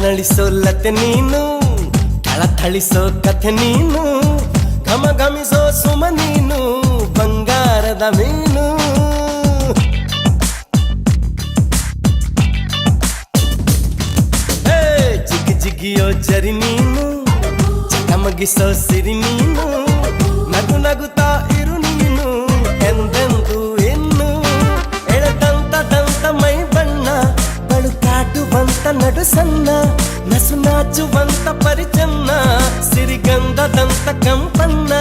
ನಳಿಸೋ ಲತೆ ನೀನು, ಥಳಿಸೋ ಕಥೆ ನೀನು, ಘಮ ಘಮಿಸೋ ಸುಮ ನೀನು, ಬಂಗಾರದ ಮೀನು. ಜಿಗಿ ಜಿಗಿಯೋ ಜರಿ ನೀನು, ಚಕಮಗಿಸೋ ಸಿರಿ ನೀನು, ನಗು ನಗುತ್ತಾ ಇರು ನೀನು ಎಂದೆಂದು ಇನ್ನು. ಎಳೆದಂತ ಮೈ ಬಣ್ಣ, ಬಳುಕಾಟುವಂತ ನಡು ಸಣ್ಣ, ನಸು ನಾಚುವಂತ ಪರಿಚನ್ನ, ಸಿರಿಗಂಧದಂತ ಕಂಪನ್ನ.